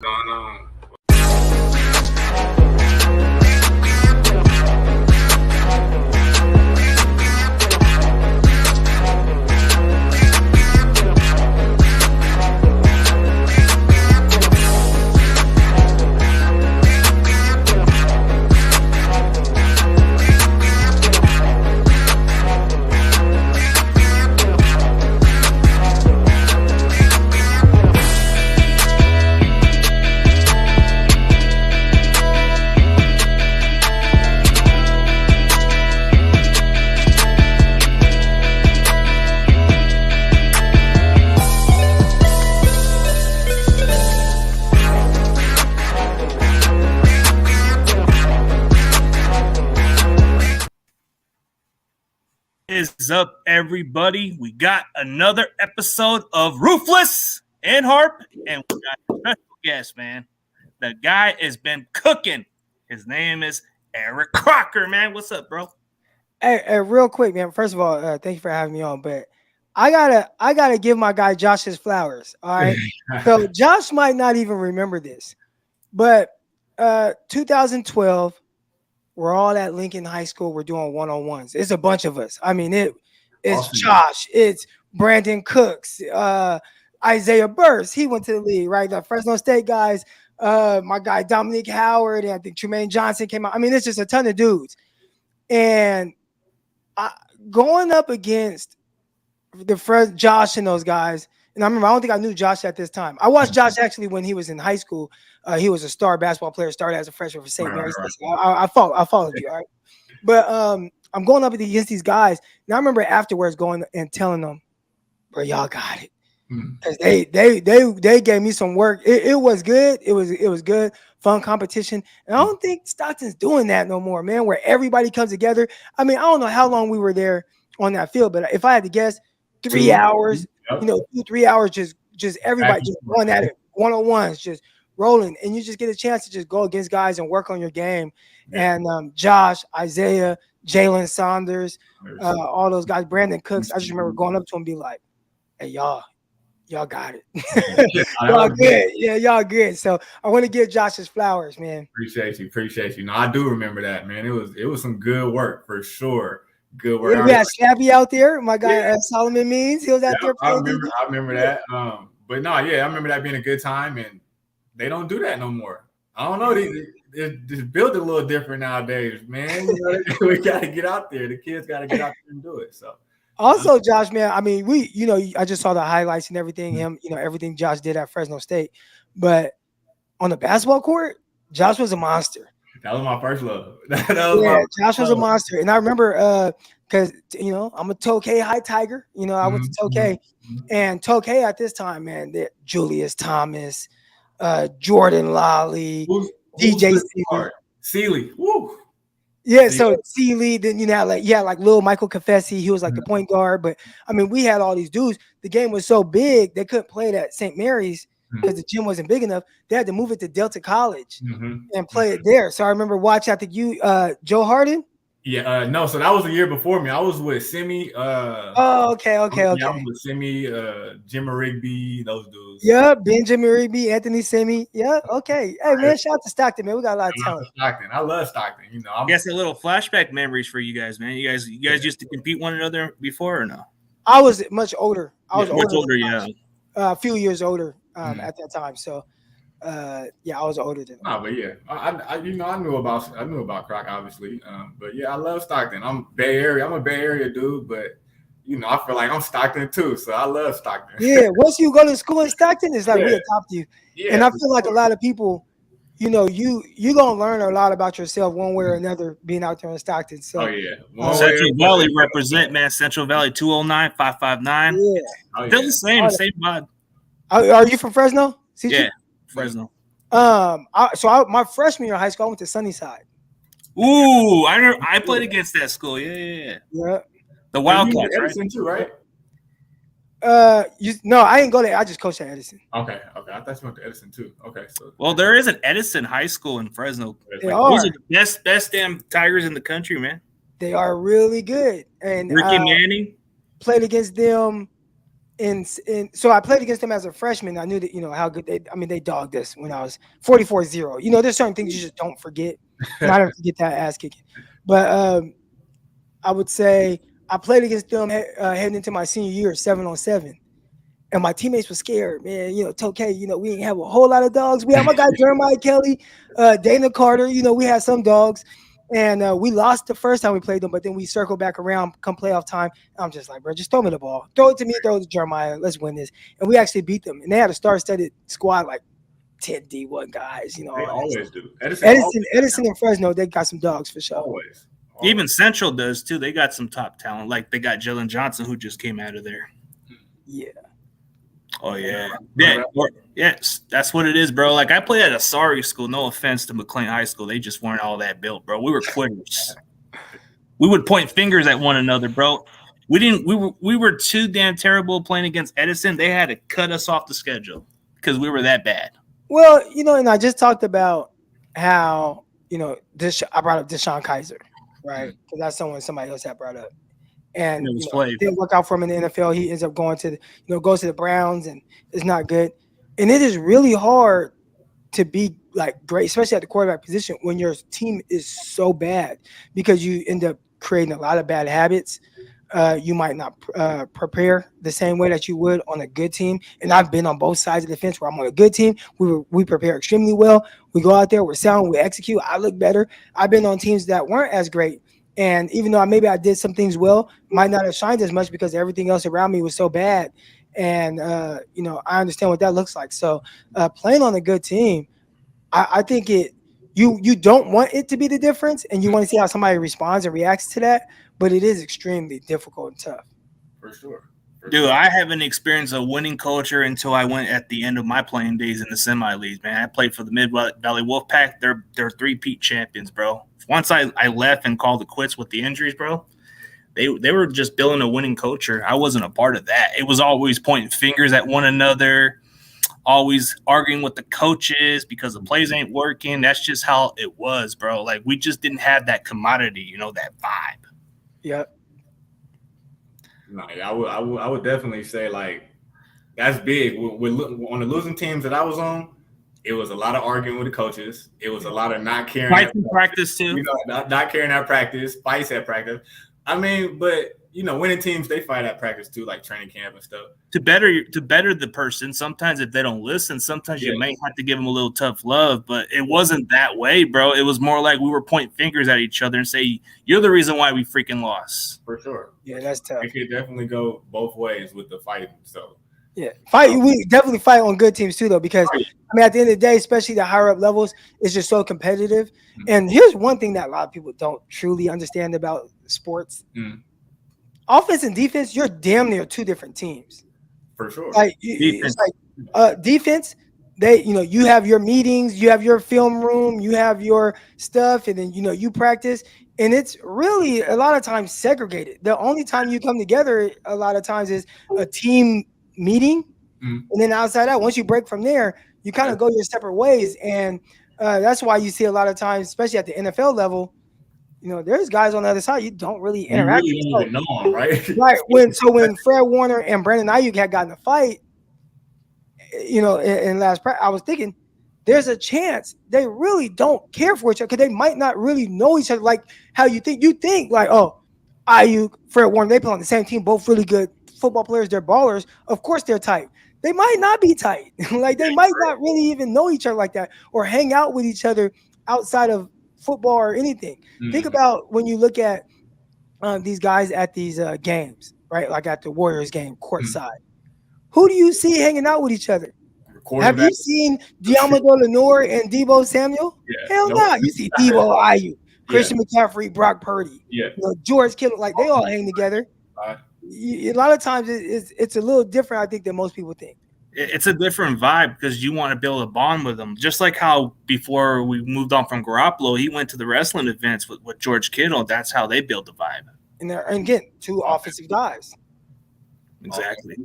going on? Is up, everybody? We got another episode of Ruthless and Harp, and we got a special guest, man. The guy has been cooking. His name is Eric Crocker, man. What's up, bro? Hey, real quick, man. First of all, thank you for having me on. But I gotta give my guy Josh his flowers. All right. So Josh might not even remember this, but 2012. We're all at Lincoln High School. We're doing one-on-ones. It's a bunch of us. I mean, it's awesome. Josh. It's Brandon Cooks. Isaiah Burst. He went to the league, right? The Fresno State guys. My guy Dominique Howard. And I think Tremaine Johnson came out. I mean, it's just a ton of dudes. And going up against the first Josh and those guys. And I remember, I don't think I knew Josh at this time. I watched Josh actually when he was in high school. He was a star basketball player, started as a freshman for St. Mary's. I followed you, all right? But I'm going up against these guys. And I remember afterwards going and telling them, bro, y'all got it. Because they gave me some work. It was good. It was good, fun competition. And I don't think Stockton's doing that no more, man, where everybody comes together. I mean, I don't know how long we were there on that field, but if I had to guess, 3 hours, 2-3 hours, just everybody just going at it, one-on-ones, just rolling, and you just get a chance to just go against guys and work on your game. And Josh, Isaiah, Jalen Saunders, all those guys, Brandon Cooks. I just remember going up to him and be like, "Hey, y'all got it. Y'all good. Yeah, y'all good." So I want to give Josh his flowers, man. Appreciate you. No, I do remember that, man. It was some good work for sure. Good work. We had Scabby out there. My guy Solomon Means, he was out there. I remember that. But no, I remember that being a good time, and they don't do that no more. I don't know. They just built it a little different nowadays, man. We got to get out there. The kids got to get out there and do it. So. Also, Josh, man, I mean, I just saw the highlights and everything. Him, everything Josh did at Fresno State, but on the basketball court, Josh was a monster. That was my first love. Josh was a monster, and I remember because I'm a Tokay High Tiger. I went to Tokay, and Tokay at this time, man, Julius Thomas, Jordan Lolly, DJ Sealy. Woo. Yeah, so Sealy, then you had like Lil Michael Confessi, he was like the point guard. But I mean, we had all these dudes. The game was so big they couldn't play it at St. Mary's because the gym wasn't big enough. They had to move it to Delta College and play it there. So I remember watching, I think Joe Harden. Yeah, no, so that was a year before me. I was with Simi. Okay. I was with Simi, Jimmy Rigby, those dudes. Yeah, Benjamin Rigby, Anthony Simi. Yeah, okay. Hey, man, shout out to Stockton, man. We got a lot of talent. I love Stockton. I guess a little flashback memories for you guys, man. You guys used to compete one another before or no? I was much older. Much older, yeah. A few years older at that time. So. I was older than. But I knew about Croc obviously. But yeah, I love Stockton. I'm Bay Area. I'm a Bay Area dude, but I feel like I'm Stockton too, so I love Stockton. Yeah, once you go to school in Stockton, it's like we adopt you. Yeah, and I feel like a lot of people, you gonna learn a lot about yourself one way or another being out there in Stockton. So Central Valley represent, man. Central Valley 209 559. Yeah, they're the same vibe. Are you from Fresno? Yeah. Fresno. My freshman year of high school, I went to Sunnyside. Ooh, I played against that school. Yeah. The Wildcats, Edison too, right? No, I didn't go there. I just coached at Edison. Okay. I thought you went to Edison too. Okay, so there is an Edison High School in Fresno. Those are the best damn Tigers in the country, man. They are really good. And Ricky Manning played against them And so I played against them as a freshman. I knew that, how good they dogged us when I was 44-0. There's certain things you just don't forget. And I don't forget that ass kicking. But I would say I played against them heading into my senior year, 7-on-7. And my teammates were scared, man. Tokay, we didn't have a whole lot of dogs. We had my guy Jeremiah Kelly, Dana Carter. We had some dogs. And we lost the first time we played them, but then we circled back around come playoff time. I'm just like, bro, just throw me the ball. Throw it to me, throw it to Jeremiah. Let's win this. And we actually beat them. And they had a star-studded squad, like 10 D1 guys. They always do. Edison and Fresno, they got some dogs for sure. Always. Even Central does, too. They got some top talent. Like, they got Jalen Johnson, who just came out of there. Yeah. Oh, yeah. Yes, that's what it is, bro. Like, I played at a sorry school. No offense to McLean High School. They just weren't all that built, bro. We were quitters. We would point fingers at one another, bro. We were too damn terrible playing against Edison. They had to cut us off the schedule because we were that bad. Well, and I just talked about how, I brought up Deshaun Kaiser, right? Because that's somebody else had brought up. And it didn't work out for him in the NFL. He ends up going to goes to the Browns, and it's not good. And it is really hard to be like great, especially at the quarterback position, when your team is so bad, because you end up creating a lot of bad habits. You might not prepare the same way that you would on a good team. And I've been on both sides of the fence where I'm on a good team. We prepare extremely well. We go out there, we're sound, we execute. I look better. I've been on teams that weren't as great. And even though maybe I did some things well, might not have shined as much because everything else around me was so bad. And, I understand what that looks like. So playing on a good team, I think you don't want it to be the difference, and you want to see how somebody responds and reacts to that. But it is extremely difficult and tough. For sure. Dude, I haven't experienced a winning culture until I went at the end of my playing days in the semi-leagues, man. I played for the Mid-Valley Wolfpack. They're three-peat champions, bro. Once I left and called it quits with the injuries, bro, they were just building a winning culture. I wasn't a part of that. It was always pointing fingers at one another, always arguing with the coaches because the plays ain't working. That's just how it was, bro. Like, we just didn't have that commodity, that vibe. Yep. No, I would definitely say, like, that's big. On the losing teams that I was on, it was a lot of arguing with the coaches. It was a lot of not caring. Fights in practice too. Not caring at practice. Fights at practice. I mean, but winning teams, they fight at practice too, like training camp and stuff. To better the person, sometimes if they don't listen, sometimes you may have to give them a little tough love. But it wasn't that way, bro. It was more like we were pointing fingers at each other and say, "You're the reason why we freaking lost." For sure. Yeah, that's tough. It could definitely go both ways with the fighting. So. Yeah, we definitely fight on good teams too, though, because at the end of the day, especially the higher up levels, it's just so competitive. Mm-hmm. And here's one thing that a lot of people don't truly understand about sports: offense and defense. You're damn near two different teams. For sure. Like defense. It's like defense. They, you have your meetings, you have your film room, you have your stuff, and then you practice. And it's really a lot of times segregated. The only time you come together a lot of times is a team meeting, and then outside that, once you break from there, you kind of go your separate ways. And that's why you see a lot of times, especially at the NFL level, there's guys on the other side you don't really interact with. You really don't know them, right? Right. When Fred Warner and Brandon Ayuk had gotten a fight, in last practice, I was thinking there's a chance they really don't care for each other because they might not really know each other like how you think. You think like, oh, Ayuk, Fred Warner, they play on the same team, both really good football players, they're ballers. Of course they're tight. They might not be tight. Like they might not really even know each other like that or hang out with each other outside of football or anything. Think about when you look at these guys at these games, right? Like at the Warriors game, courtside. Who do you see hanging out with each other? Have you seen Diamador Lenore and Debo Samuel? Yeah. Hell no. You see Debo Ayuk, Christian McCaffrey, Brock Purdy, George Kittle. Like they all hang together. A lot of times it's a little different, I think, than most people think. It's a different vibe because you want to build a bond with them. Just like how before we moved on from Garoppolo, he went to the wrestling events with George Kittle. That's how they build the vibe. And again, two offensive guys. Exactly.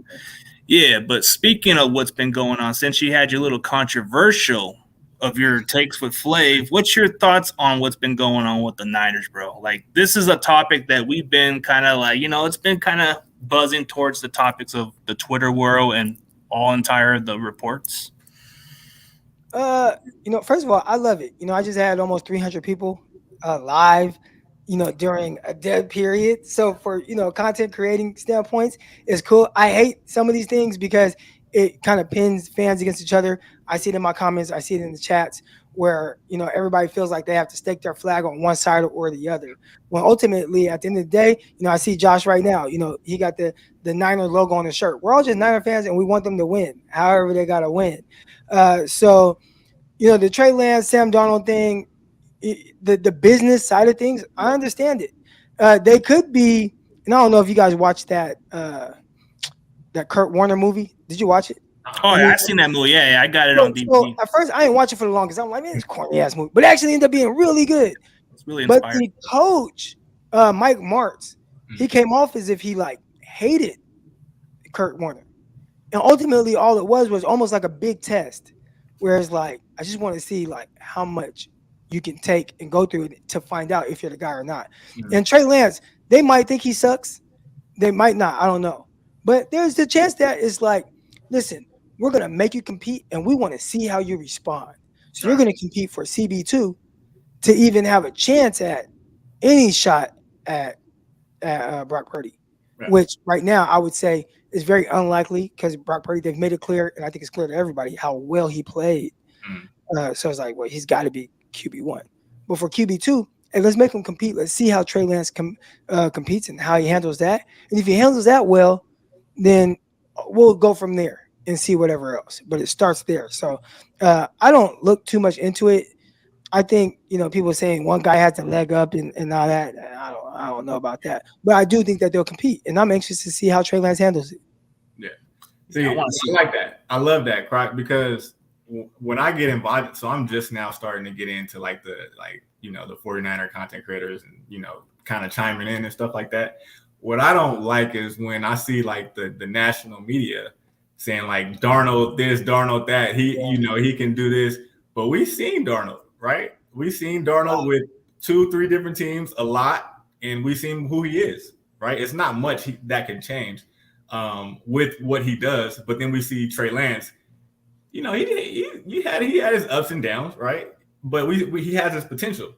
Yeah, but speaking of what's been going on, since you had your little controversial of your takes with Flav, what's your thoughts on what's been going on with the Niners, bro? Like, this is a topic that we've been kind of like, it's been kind of buzzing towards the topics of the Twitter world and the reports? First of all, I love it. I just had almost 300 people live, during a dead period. So for, content creating standpoints, it's cool. I hate some of these things because it kind of pins fans against each other. I see it in my comments. I see it in the chats where, everybody feels like they have to stake their flag on one side or the other. When ultimately, at the end of the day, I see Josh right now, he got the Niner logo on his shirt. We're all just Niner fans and we want them to win, however they got to win. So, the Trey Lance, Sam Darnold thing, the business side of things, I understand it. They could be, and I don't know if you guys watched that Kurt Warner movie. Did you watch it? Oh, yeah, I've seen that movie. Yeah, I got it on DVD. So at first, I didn't watch it for the longest. I'm like, man, it's a corny ass movie, but it actually ended up being really good. It's really inspiring. But the coach, Mike Martz, he came off as if he hated Kurt Warner, and ultimately, all it was almost like a big test, whereas I just want to see how much you can take and go through it to find out if you're the guy or not. Mm-hmm. And Trey Lance, they might think he sucks, they might not. I don't know, but there's the chance that it's listen, we're going to make you compete and we want to see how you respond. So you're going to compete for CB2 to even have a chance at any shot at Brock Purdy, right, which right now I would say is very unlikely because Brock Purdy, they've made it clear, and I think it's clear to everybody how well he played. So it's well, he's got to be QB1. But for QB2, hey, let's make him compete. Let's see how Trey Lance competes and how he handles that. And if he handles that well, then we'll go from there and see whatever else. But it starts there. So I don't look too much into it. I think, people saying one guy has a leg up and all that. I don't know about that. But I do think that they'll compete. And I'm anxious to see how Trey Lance handles it. Yeah. See, I like that. I love that, Croc, because when I get involved, so I'm just now starting to get into the 49er content creators and, kind of chiming in and stuff like that. What I don't like is when I see the national media saying Darnold this, Darnold that, he can do this. But we've seen Darnold, right? We've seen Darnold with 2-3 different teams a lot, and we've seen who he is, right? It's not much that can change with what he does. But then we see Trey Lance, he had his ups and downs, right? But he has his potential.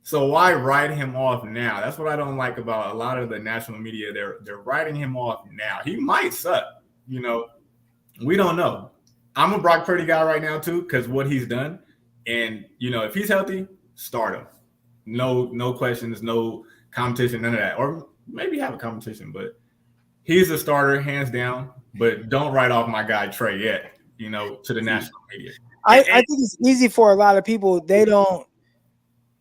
So why write him off now? That's what I don't like about a lot of the national media. They're writing him off now. He might suck, we don't know. I'm a Brock Purdy guy right now too, because what he's done. And if he's healthy, start him. No questions, no competition, none of that. Or maybe have a competition, but he's a starter, hands down. But don't write off my guy Trey yet, to the national media. I think it's easy for a lot of people.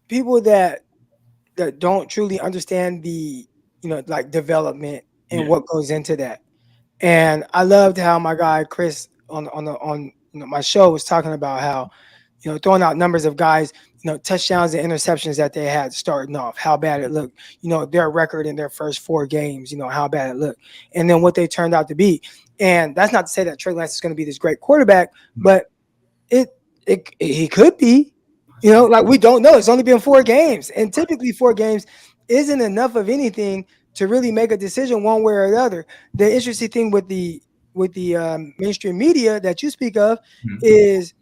People that don't truly understand the development and what goes into that. And I loved how my guy Chris on my show was talking about how throwing out numbers of guys, touchdowns and interceptions that they had starting off, how bad it looked, their record in their first 4 games, how bad it looked, and then what they turned out to be. And that's not to say that Trey Lance is going to be this great quarterback, but he could be. We don't know. It's only been 4 games. And typically 4 games isn't enough of anything to really make a decision one way or the other. The interesting thing with the mainstream media that you speak of is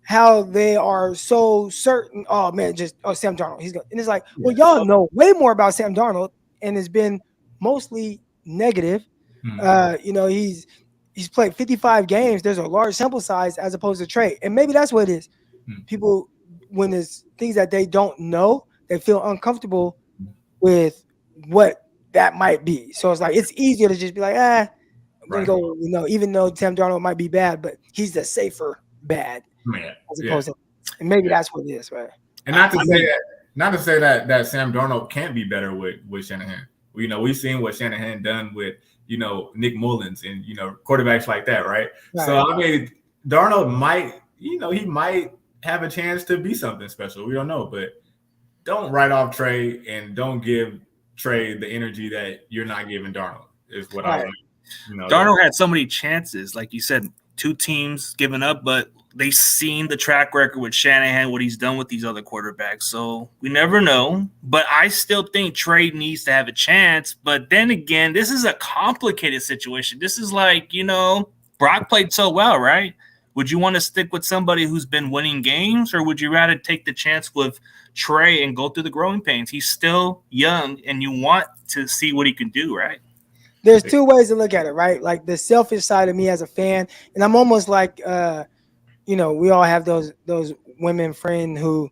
how they are so certain. Oh, man, Sam Darnold. He's going. And it's well, y'all know way more about Sam Darnold, and it's been mostly negative. He's played 55 games. There's a large sample size as opposed to Trey. And maybe that's what it is. People, when there's things that they don't know, they feel uncomfortable with what that might be. So it's it's easier to just be I'm going to go, even though Sam Darnold might be bad, but he's the safer bad as opposed to, and maybe that's what it is, right? And not to say that Sam Darnold can't be better with Shanahan. We've seen what Shanahan done with, Nick Mullins and, quarterbacks like that, right? So, I mean, Darnold might, he might have a chance to be something special. We don't know, but don't write off Trey and don't give Trey the energy that you're not giving Darnold is what I think. Darnold had so many chances, like you said, 2 teams giving up, but they've seen the track record with Shanahan, what he's done with these other quarterbacks. So we never know. But I still think Trey needs to have a chance. But then again, this is a complicated situation. This is like, Brock played so well, right? Would you want to stick with somebody who's been winning games, or would you rather take the chance with Trey and go through the growing pains? He's still young, and you want to see what he can do, right? There's two ways to look at it, right? Like the selfish side of me as a fan, and I'm almost like, we all have those women friend who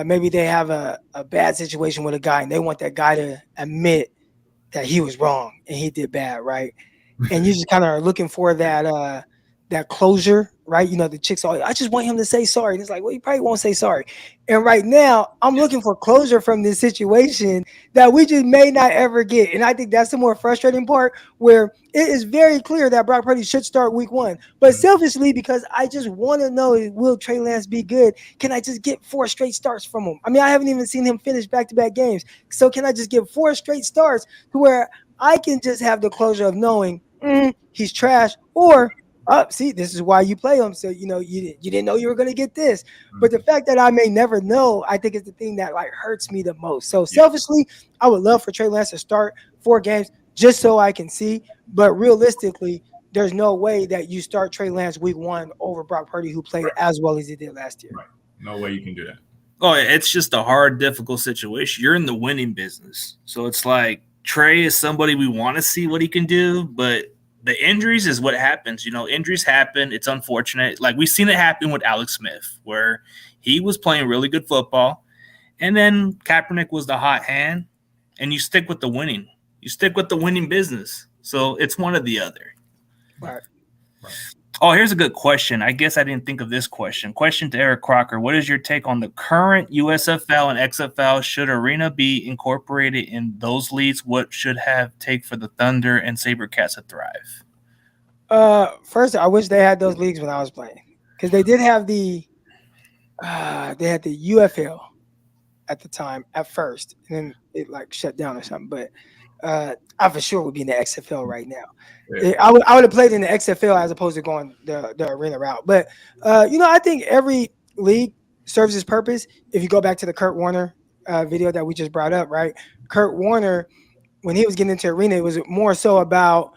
maybe they have a bad situation with a guy, and they want that guy to admit that he was wrong and he did bad, right? And you just kind of are looking for that closure, right? The chicks all, I just want him to say sorry. And it's like, well, he probably won't say sorry. And right now, I'm looking for closure from this situation that we just may not ever get. And I think that's the more frustrating part, where it is very clear that Brock Purdy should start week 1. But selfishly, because I just want to know, will Trey Lance be good? Can I just get 4 straight starts from him? I mean, I haven't even seen him finish back-to-back games. So can I just get 4 straight starts to where I can just have the closure of knowing he's trash, or see, this is why you play him. So, you didn't know you were going to get this. But the fact that I may never know, I think is the thing that hurts me the most. So selfishly, I would love for Trey Lance to start 4 games just so I can see. But realistically, there's no way that you start Trey Lance week 1 over Brock Purdy, who played as well as he did last year. Right. No way you can do that. Oh, it's just a hard, difficult situation. You're in the winning business. So it's like Trey is somebody we want to see what he can do, but the injuries is what happens. Injuries happen. It's unfortunate. Like, we've seen it happen with Alex Smith, where he was playing really good football, and then Kaepernick was the hot hand, and you stick with the winning. You stick with the winning business. So it's one or the other. Right. Oh, here's a good question. I guess I didn't think of this question. Question to Eric Crocker. What is your take on the current USFL and XFL? Should Arena be incorporated in those leagues? What should have take for the Thunder and SaberCats to thrive? First, I wish they had those leagues when I was playing, because they did have the UFL at the time at first, and then it shut down or something. But I for sure would be in the XFL right now. Yeah. I would have played in the XFL as opposed to going the arena route. But I think every league serves its purpose. If you go back to the Kurt Warner video that we just brought up, right? Kurt Warner, when he was getting into arena, it was more so about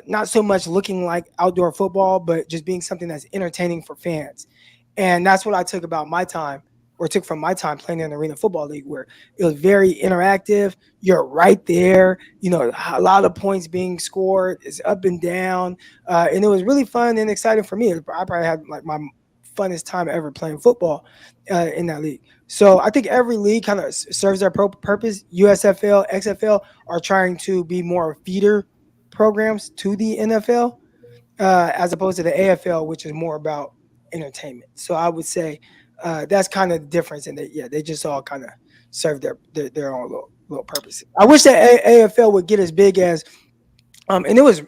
not so much looking like outdoor football, but just being something that's entertaining for fans. And that's what I took from my time playing in the Arena Football League, where it was very interactive. You're right there. A lot of points being scored. It's up and down. And it was really fun and exciting for me. I probably had my funnest time ever playing football in that league. So I think every league kind of serves their purpose. USFL, XFL are trying to be more feeder programs to the NFL as opposed to the AFL, which is more about entertainment. So I would say that's kind of the difference in that. They just all kind of serve their own little purpose. I wish that AFL would get as big as, and it was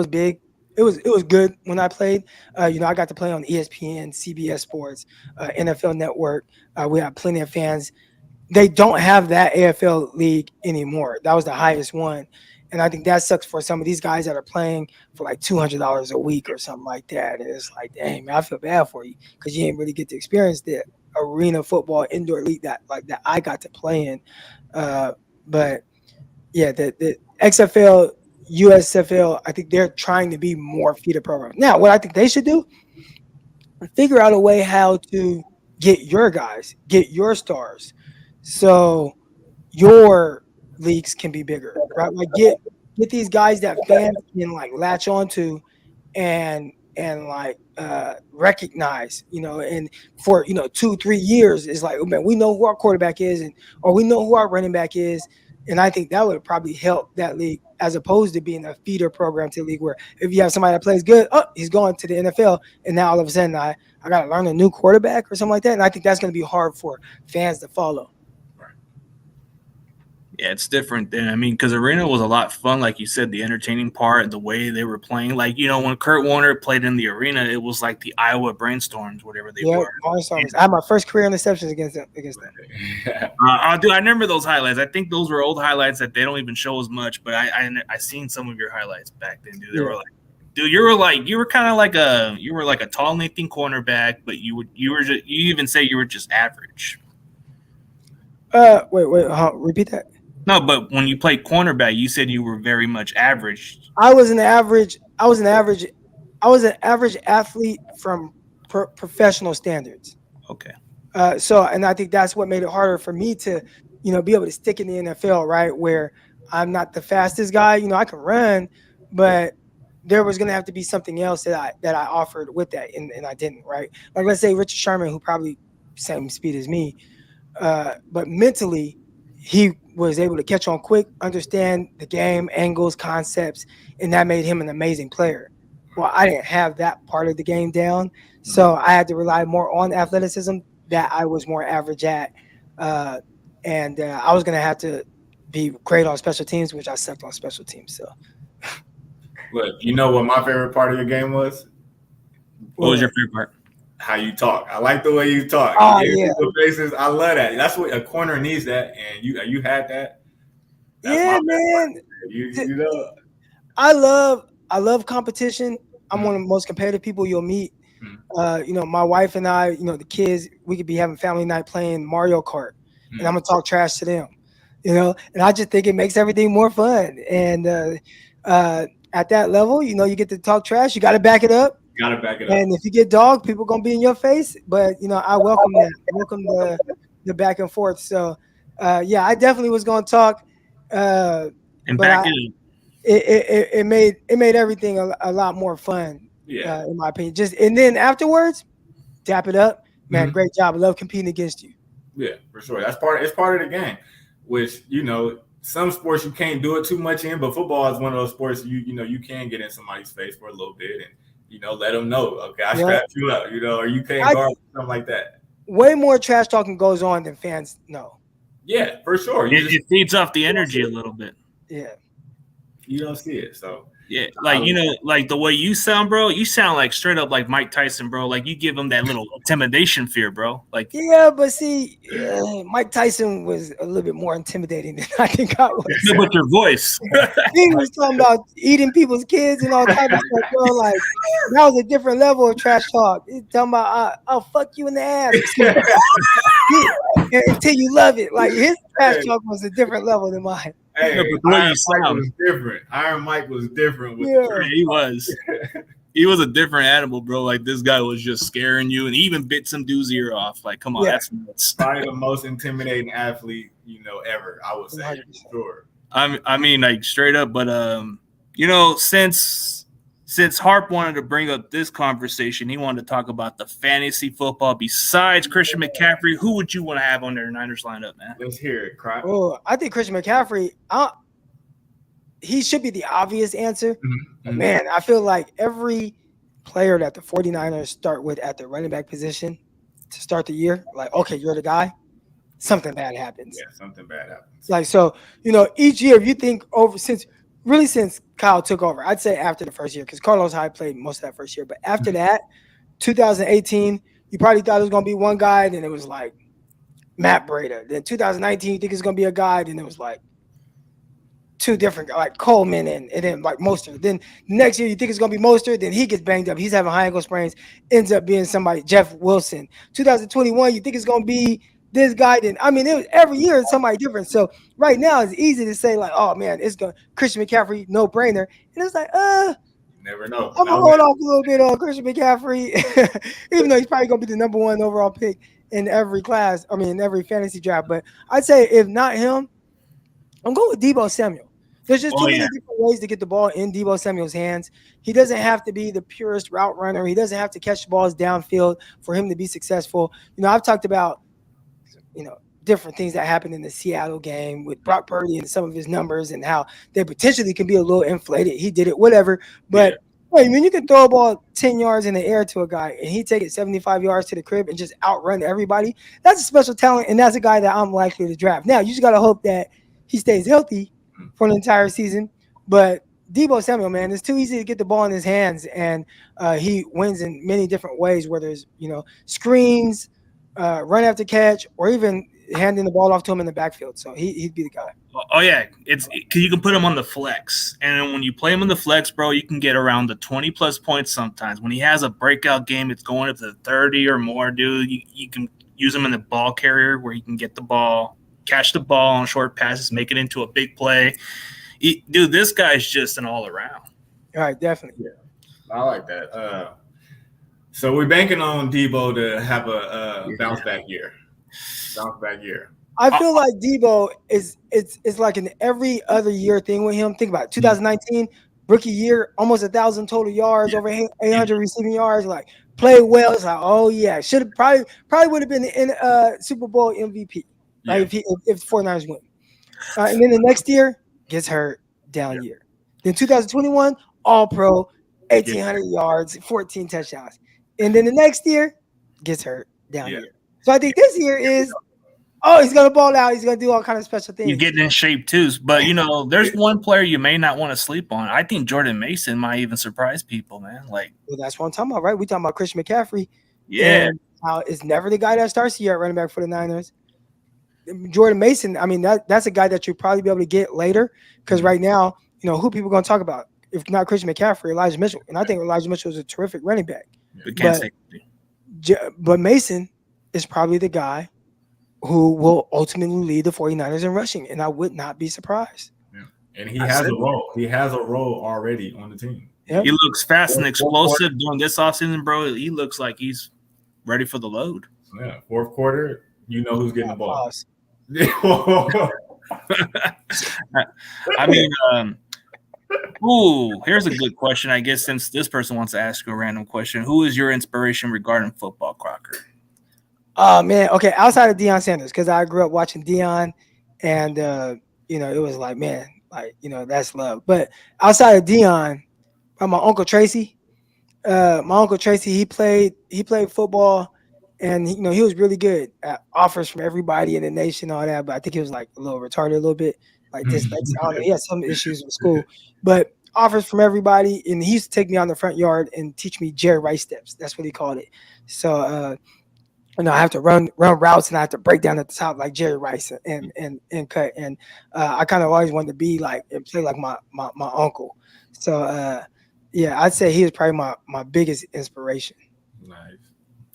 big. It was good when I played. I got to play on ESPN, CBS Sports, NFL Network. We have plenty of fans. They don't have that AFL league anymore. That was the highest one. And I think that sucks for some of these guys that are playing for $200 a week or something like that. And it's like, dang, man, I feel bad for you, because you didn't really get to experience the arena football indoor league that I got to play in. But yeah, the XFL, USFL, I think they're trying to be more feeder programs. Now, what I think they should do, figure out a way how to get your guys, get your stars, so your leagues can be bigger, right? Get these guys that fans can latch onto and recognize, and for 2-3 years is man, we know who our quarterback is, or we know who our running back is. And I think that would probably help that league, as opposed to being a feeder program to the league, where if you have somebody that plays good, he's going to the NFL, and now all of a sudden I got to learn a new quarterback or something like that. And I think that's going to be hard for fans to follow. Yeah, it's different then. Because Arena was a lot of fun, like you said, the entertaining part, the way they were playing. When Kurt Warner played in the Arena, it was like the Iowa Brainstorms, whatever they were. I had my first career interceptions against them. Dude, I remember those highlights. I think those were old highlights that they don't even show as much, but I seen some of your highlights back then, dude. They were Dude, you were like a tall, lengthy cornerback, but you even say you were just average. Wait, repeat that. No, but when you played cornerback, you said you were very much average. I was an average athlete from professional standards. Okay. And I think that's what made it harder for me to, be able to stick in the NFL, right? Where I'm not the fastest guy. I can run, but there was going to have to be something else that I offered with that, and I didn't, right? Like, let's say Richard Sherman, who probably same speed as me, but mentally he was able to catch on quick, understand the game, angles, concepts, and that made him an amazing player. Well, I didn't have that part of the game down, so I had to rely more on athleticism that I was more average at, and I was going to have to be great on special teams, which I sucked on special teams. So, look, you know what my favorite part of your game was? What was your favorite part? How you talk. I like the way you talk. Oh, you yeah. Faces. I love that. That's what a corner needs. That, and you had that. That's yeah, man. You know. I love competition. I'm one of the most competitive people you'll meet. My wife and I, the kids, we could be having family night playing Mario Kart, and I'm gonna talk trash to them, and I just think it makes everything more fun. And at that level, you get to talk trash. You got to back it up. And if you get dogged, people gonna be in your face. But I welcome that. I welcome the back and forth. So I definitely was gonna talk. And back it. It made everything a lot more fun. Yeah. In my opinion. And then afterwards, tap it up, man. Great job. I love competing against you. Yeah, for sure. It's part of the game. Which some sports you can't do it too much in, but football is one of those sports you can get in somebody's face for a little bit and let them know, okay, I strapped you up, or you can't guard something like that. Way more trash talking goes on than fans know. Yeah, for sure. It feeds off the energy a little bit. Yeah. You don't see it, so yeah, like the way you sound, bro. You sound like straight up like Mike Tyson, bro. Like you give him that little intimidation fear, bro. Like yeah, but see, Mike Tyson was a little bit more intimidating than I think I was. With your voice, he was talking about eating people's kids and all types of stuff, bro. Like that was a different level of trash talk. He's talking about I'll fuck you in the ass until you love it. Like his trash talk was a different level than mine. Hey, Iron Mike was different. Iron Mike was different. He was. He was a different animal, bro. Like this guy was just scaring you, and he even bit some dude's ear off. Like, come on, that's nuts. Probably the most intimidating athlete ever. I would say, 100%. for sure. I mean, like straight up, but since Harp wanted to bring up this conversation, he wanted to talk about the fantasy football. Besides Christian McCaffrey, who would you want to have on their Niners lineup, man? Let's hear it, Crocker. Oh, I think Christian McCaffrey, he should be the obvious answer. But man, I feel like every player that the 49ers start with at the running back position to start the year, like, okay, you're the guy, something bad happens. Yeah, something bad happens. Like, so, each year, if you think since Kyle took over, I'd say after the first year, because Carlos Hyde played most of that first year. But after that, 2018, you probably thought it was going to be one guy, then it was like Matt Breida. Then 2019, you think it's going to be a guy, then it was like two different, like Coleman and then like Mostert. Then next year, you think it's going to be Mostert, then he gets banged up. He's having high ankle sprains, ends up being somebody, Jeff Wilson. 2021, you think it's going to be this guy, then it was every year it's somebody different. So right now it's easy to say like, oh man, it's going Christian McCaffrey, no brainer. And it's like, never know. I'm gonna hold off a little bit on Christian McCaffrey, even though he's probably gonna be the number one overall pick in every class. In every fantasy draft. But I'd say if not him, I'm going with Deebo Samuel. There's just too many different ways to get the ball in Deebo Samuel's hands. He doesn't have to be the purest route runner. He doesn't have to catch the balls downfield for him to be successful. I've talked about different things that happened in the Seattle game with Brock Purdy and some of his numbers and how they potentially can be a little inflated. He did it, whatever. But you can throw a ball 10 yards in the air to a guy and he take it 75 yards to the crib and just outrun everybody. That's a special talent, and that's a guy that I'm likely to draft. Now, you just got to hope that he stays healthy for an entire season. But Deebo Samuel, man, it's too easy to get the ball in his hands, and he wins in many different ways, whether it's, screens, run after catch, or even handing the ball off to him in the backfield. So he'd be the guy. Oh yeah, it's because you can put him on the flex, and then when you play him on the flex, bro, you can get around the 20+ points sometimes. When he has a breakout game, it's going up to 30 or more, dude. You can use him in the ball carrier where he can get the ball, catch the ball on short passes, make it into a big play. Dude, this guy's just an all around. All right, definitely. Yeah, I like that. So we're banking on Debo to have a bounce back year. I feel like Debo is like an every other year thing with him. Think about it. 2019 rookie year, almost 1,000 total yards, over 800 receiving yards. Like played well. It's like, oh yeah, should have probably would have been in Super Bowl MVP, right? If the 49ers win. And then the next year gets hurt, down year. Then 2021 All Pro, 1,800 yards, 14 touchdowns. And then the next year gets hurt, down year. So I think this year is. Oh, he's gonna ball out. He's gonna do all kind of special things. He's getting in shape too. But there's one player you may not want to sleep on. I think Jordan Mason might even surprise people, man. Like, well, that's what I'm talking about, right? We talking about Christian McCaffrey. Yeah, how it's never the guy that starts the year at running back for the Niners. Jordan Mason. I mean, that's a guy that you'll probably be able to get later because right now, who people gonna talk about if not Christian McCaffrey, Elijah Mitchell, and I think Elijah Mitchell is a terrific running back. But Mason is probably the guy who will ultimately lead the 49ers in rushing, and I would not be surprised. Yeah. And he has a role. He has a role already on the team. Yep. He looks fast and explosive during this offseason, bro. He looks like he's ready for the load. Yeah, fourth quarter, who's getting the ball. I mean, here's a good question, I guess, since this person wants to ask you a random question. Who is your inspiration regarding football, Crocker? Oh man, okay. Outside of Deion Sanders, because I grew up watching Deion, and it was like, man, like that's love. But outside of Deion, my uncle Tracy, he played football, and he was really good at offers from everybody in the nation, all that. But I think he was like a little retarded, a little bit like this. He had some issues with school, but offers from everybody, and he used to take me on the front yard and teach me Jerry Rice steps. That's what he called it. So. I have to run routes and I have to break down at the top like Jerry Rice and cut. And I kind of always wanted to be like and play like my uncle. So I'd say he was probably my biggest inspiration. Nice.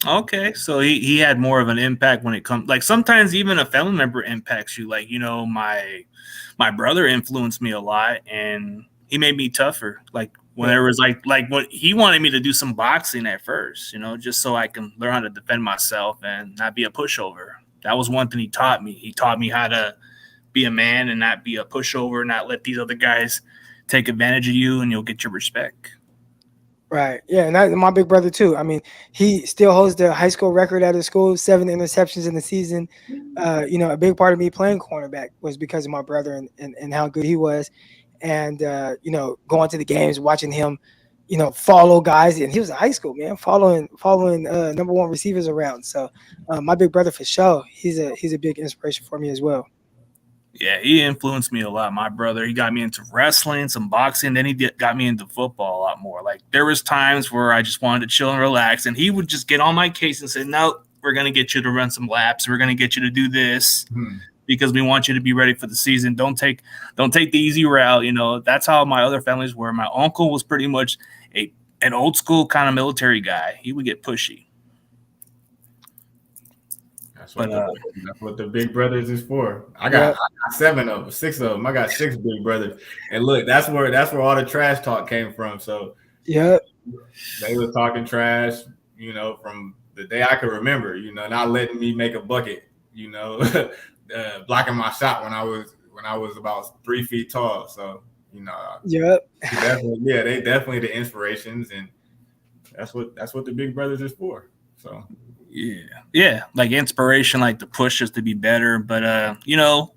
Okay, so he had more of an impact when it comes. Like sometimes even a family member impacts you. Like my brother influenced me a lot, and he made me tougher. Like. When there was like what he wanted me to do some boxing at first, just so I can learn how to defend myself and not be a pushover. That was one thing he taught me. He taught me how to be a man and not be a pushover, not let these other guys take advantage of you, and you'll get your respect. Right. Yeah, and my big brother too. I mean, he still holds the high school record at his school, 7 interceptions in the season. A big part of me playing cornerback was because of my brother and how good he was. And going to the games, watching him, follow guys, and he was in high school, man, following number one receivers around. So my big brother for sure, he's a big inspiration for me as well. Yeah, he influenced me a lot. My brother, he got me into wrestling, some boxing, then he got me into football a lot more. Like there was times where I just wanted to chill and relax, and he would just get on my case and say, "No, we're gonna get you to run some laps. We're gonna get you to do this." Because we want you to be ready for the season. Don't take the easy route. That's how my other families were. My uncle was pretty much an old school kind of military guy. He would get pushy. That's what the big brothers is for. I got 7 of them, 6 of them. I got 6 big brothers. And look, that's where all the trash talk came from. So yeah, they was talking trash, from the day I could remember, not letting me make a bucket, blocking my shot when I was about 3 feet tall. So they definitely the inspirations, and that's what the big brothers is for. So yeah, like inspiration, like to push us to be better. But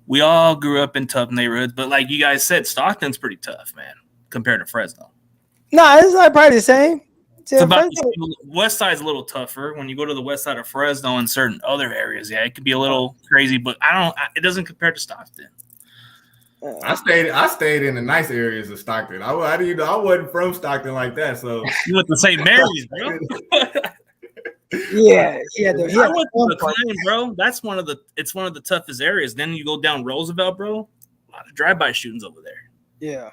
we all grew up in tough neighborhoods, but like you guys said, Stockton's pretty tough, man, compared to Fresno. No, it's not probably the same. It's about the west side's a little tougher. When you go to the west side of Fresno and certain other areas, it could be a little crazy, but it doesn't compare to Stockton. I stayed in the nice areas of Stockton. I wasn't from Stockton like that, so you went to St. Mary's, bro. Yeah, he had I went to the Klein, bro. That's one of the toughest areas. Then you go down Roosevelt, bro. A lot of drive-by shootings over there. Yeah.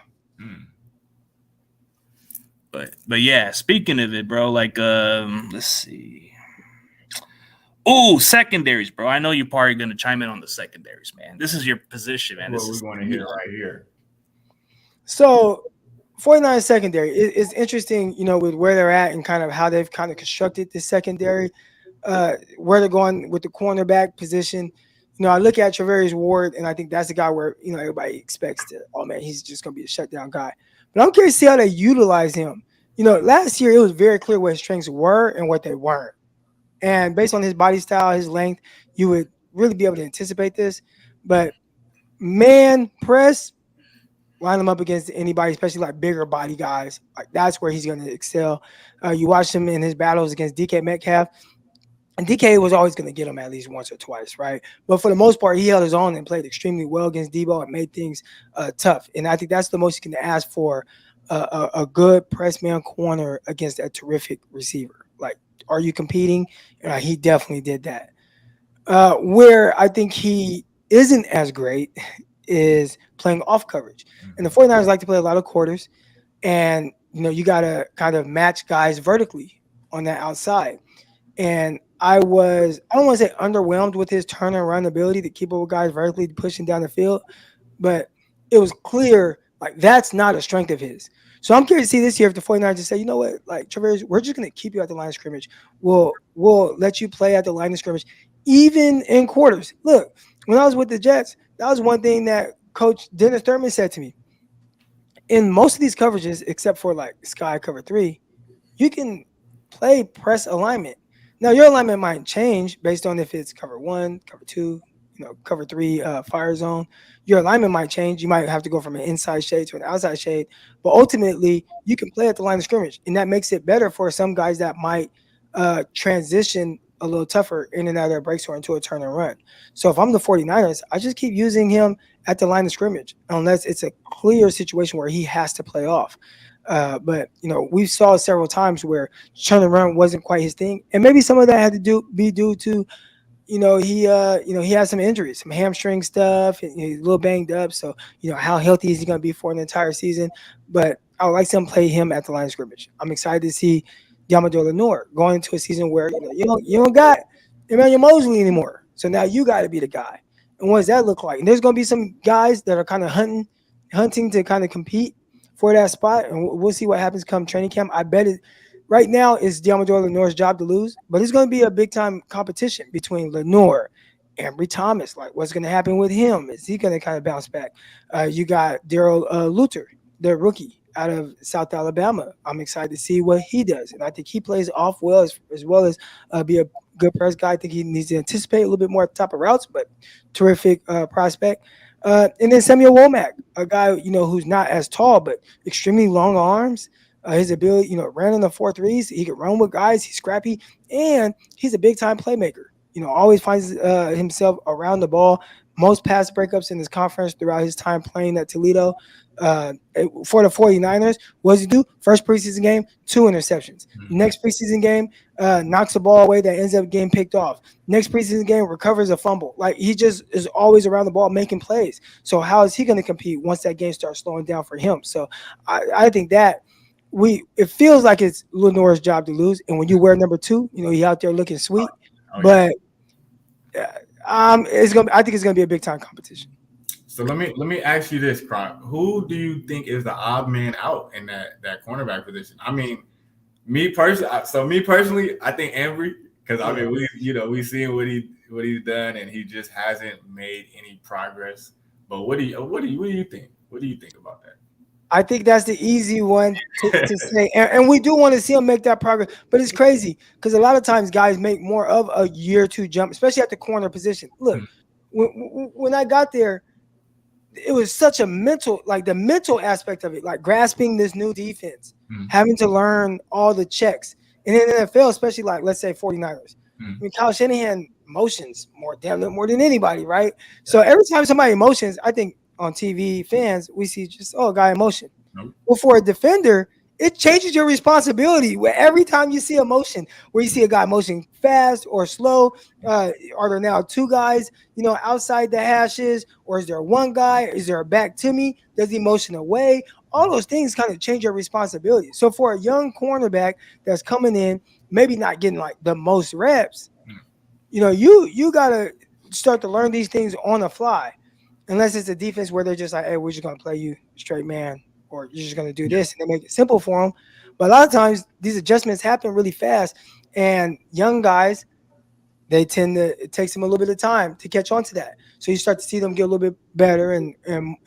But yeah, speaking of it, bro, like let's see. Oh, secondaries, bro. I know you're probably gonna chime in on the secondaries, man. This is your position, man. What we want to hear right here. So 49 secondary is interesting, with where they're at and kind of how they've kind of constructed the secondary, where they're going with the cornerback position. I look at Travarius Ward, and I think that's the guy where, everybody expects to, oh, man, he's just going to be a shutdown guy. But I'm curious to see how they utilize him. Last year it was very clear what his strengths were and what they weren't. And based on his body style, his length, you would really be able to anticipate this. But man press, line him up against anybody, especially like bigger body guys. Like that's where he's going to excel. You watch him in his battles against DK Metcalf, and DK was always going to get him at least once or twice, right? But for the most part, he held his own and played extremely well against Debo and made things tough. And I think that's the most you can ask for a good press man corner against a terrific receiver. Like, are you competing? He definitely did that. Where I think he isn't as great is playing off coverage. And the 49ers like to play a lot of quarters. And, you got to kind of match guys vertically on that outside. And I don't want to say underwhelmed with his turn and run ability to keep up with guys vertically pushing down the field. But it was clear, like, that's not a strength of his. So I'm curious to see this year if the 49ers just say, you know what, like, Travarius, we're just going to keep you at the line of scrimmage. We'll let you play at the line of scrimmage, even in quarters. Look, when I was with the Jets, that was one thing that Coach Dennis Thurman said to me. In most of these coverages, except for like Sky Cover 3, you can play press alignment. Now, your alignment might change based on if it's cover 1, cover 2, cover 3, fire zone. Your alignment might change. You might have to go from an inside shade to an outside shade. But ultimately, you can play at the line of scrimmage. And that makes it better for some guys that might transition a little tougher in and out of their breaks or into a turn and run. So if I'm the 49ers, I just keep using him at the line of scrimmage unless it's a clear situation where he has to play off. But we saw several times where turn and run wasn't quite his thing, and maybe some of that had to be due to he has some injuries, some hamstring stuff, and he's a little banged up. So how healthy is he going to be for an entire season? But I would like to play him at the line of scrimmage. I'm excited to see Diamador Lenore going into a season where you don't got Emmanuel Mosley anymore. So now you got to be the guy. And what does that look like? And there's going to be some guys that are kind of hunting to kind of compete for that spot, and we'll see what happens come training camp. I bet it right now is Diamador Lenore's job to lose, but it's going to be a big time competition between Lenore and Ambry Thomas. Like, what's going to happen with him? Is he going to kind of bounce back? You got Daryl Luther, the rookie out of South Alabama. I'm excited to see what he does, and I think he plays off well as well as be a good press guy. I think he needs to anticipate a little bit more at the top of routes, but terrific prospect. And then Samuel Womack, a guy, who's not as tall, but extremely long arms. His ability, ran in the 4.3s. He can run with guys. He's scrappy, and he's a big-time playmaker. Always finds himself around the ball. Most pass breakups in this conference throughout his time playing at Toledo. For the 49ers, what does he do? First preseason game, 2 interceptions. Next preseason game, knocks the ball away that ends up getting picked off. Next preseason game, recovers a fumble. Like, he just is always around the ball making plays. So how is he going to compete once that game starts slowing down for him? So I think that it feels like it's Lenore's job to lose. And when you wear number 2, he out there looking sweet. But I think it's gonna be a big time competition. So let me ask you this, Croc. Who do you think is the odd man out in that cornerback position? I mean, me personally, I think Ambry, because I mean we seen what he's done, and he just hasn't made any progress. But what do you think? What do you think about that? I think that's the easy one to say. And we do want to see him make that progress. But it's crazy because a lot of times guys make more of a year or two jump, especially at the corner position. Look, when I got there, it was such a the mental aspect of it, like grasping this new defense, having to learn all the checks. And in the NFL, especially like, let's say 49ers. I mean, Kyle Shanahan motions more than anybody, right? So every time somebody motions, I think on TV fans, we see just, a guy in motion. Well, for a defender, it changes your responsibility. Where every time you see a motion, where you see a guy motion fast or slow, are there now two guys, outside the hashes, or is there one guy? Is there a back to me? Does he motion away? All those things kind of change your responsibility. So for a young cornerback that's coming in, maybe not getting like the most reps, you gotta start to learn these things on the fly. Unless it's a defense where they're just like, hey, we're just gonna play you straight man, or you're just gonna do this, and they make it simple for them. But a lot of times these adjustments happen really fast, and young guys, it takes them a little bit of time to catch on to that. So you start to see them get a little bit better and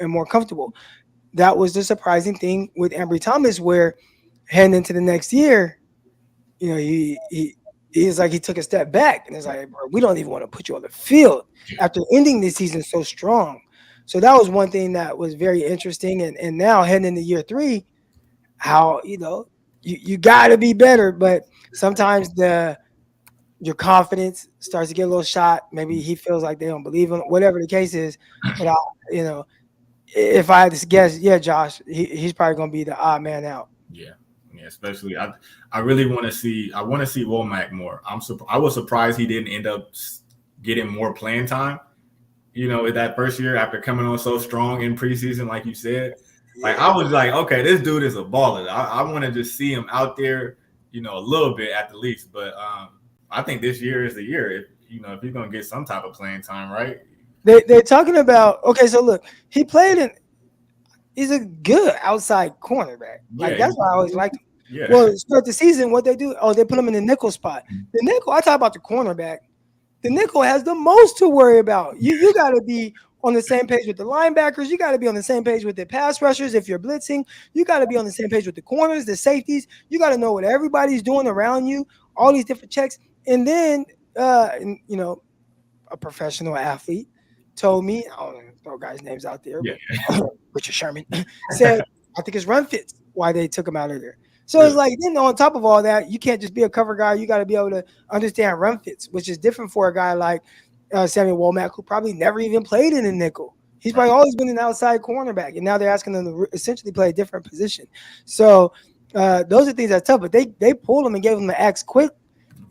more comfortable. That was the surprising thing with Ambry Thomas, where heading into the next year, he's like, he took a step back, and it's like, bro, we don't even want to put you on the field after ending this season so strong. So that was one thing that was very interesting. And now heading into year 3, how, you got to be better, but sometimes your confidence starts to get a little shot. Maybe he feels like they don't believe him, whatever the case is. But if I had to guess, yeah, Josh, he's probably going to be the odd man out. Yeah, especially I really want to see Womack more. I was surprised he didn't end up getting more playing time. In that first year after coming on so strong in preseason, like you said. Like, I was like, okay, this dude is a baller. I want to just see him out there, a little bit at the least. But I think this year is the year if he's going to get some type of playing time, right? They're talking about, okay, so look, he's a good outside cornerback. Like, that's why I always liked him. Yeah. Well, start the season, what they do, they put him in the nickel spot. The nickel, I talk about the cornerback. The nickel has the most to worry about. You got to be on the same page with the linebackers. You got to be on the same page with the pass rushers. If you're blitzing, you got to be on the same page with the corners, the safeties. You got to know what everybody's doing around you, all these different checks. And then, a professional athlete told me, I don't know, throw guys' names out there, but Richard Sherman said, I think it's run fits why they took him out of there. So it's like, on top of all that, you can't just be a cover guy. You got to be able to understand run fits, which is different for a guy like Samuel Womack, who probably never even played in a nickel. He's probably always been an outside cornerback, and now they're asking him to essentially play a different position. So those are things that's tough, but they pulled him and gave him the axe quick.